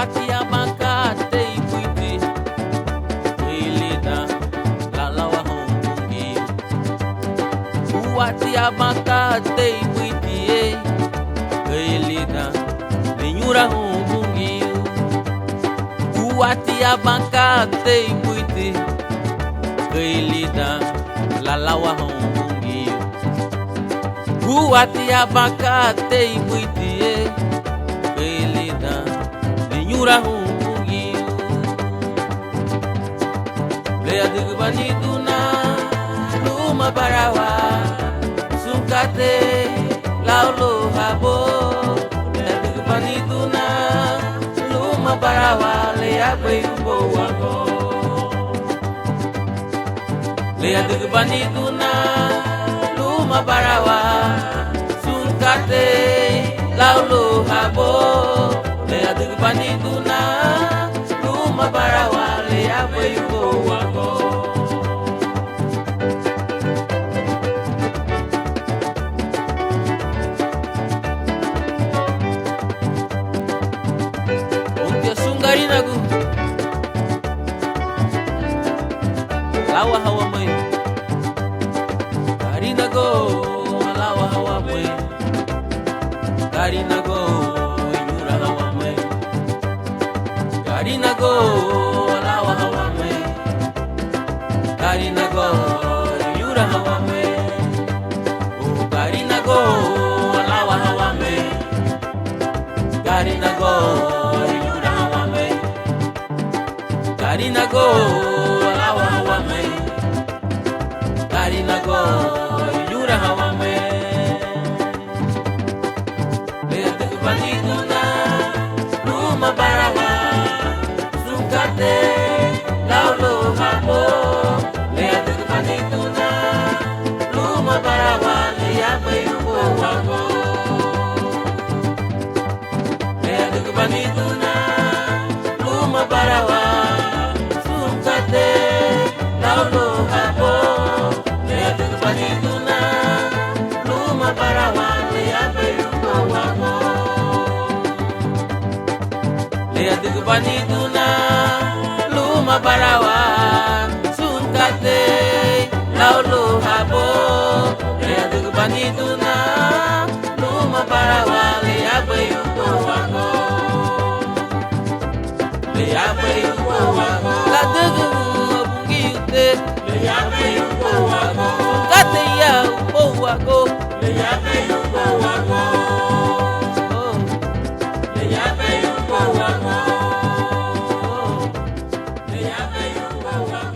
Kuati abanka te ipuiti Ilida lalawa hongi Kuati abanka te ipuiti Ilida Lenyura hongi Kuati abanka te ipuiti Ilida lalawa hongi Kuati abanka te ipuiti Nyura hungi Lea dugu bandituna Luma barawa Sungkate Laulo habo Lea dugu bandituna Luma barawa Lea bayumbo wako Lea dugu bandituna Luma barawa Sungkate Laulo habo Lea dugu bandituna Luma barawa Lea bayumbo wako Untia sungari nagu Lawa hawa mai Kari nago Lawa hawa mai Kari nago Karinago, lawa hawame. Karinago, yura hawame. Oh, Karinago, lawa hawame. Karinago, yura hawame. Karinago, lawa hawame. Karinago, yura hawame. Lete bandituna, Luma barawa. Laulo habo Lea dugu bandituna Luma barawa Lea bayumbo wako Lea dugu bandituna Luma barawa Sungkate Laulo habo Lea dugu bandituna Luma barawa Lea bayumbo wako Lea dugu bandituna Luma barawa Sungkate Laulo habo Lea dugu bandituna Luma barawa Lea bayumbo wako Lea bayumbo wako La dugu bungi ute Lea bayumbo wako Sungkate ya umbo wako Lea bayumbo wako Lea bayumbo wako Wow.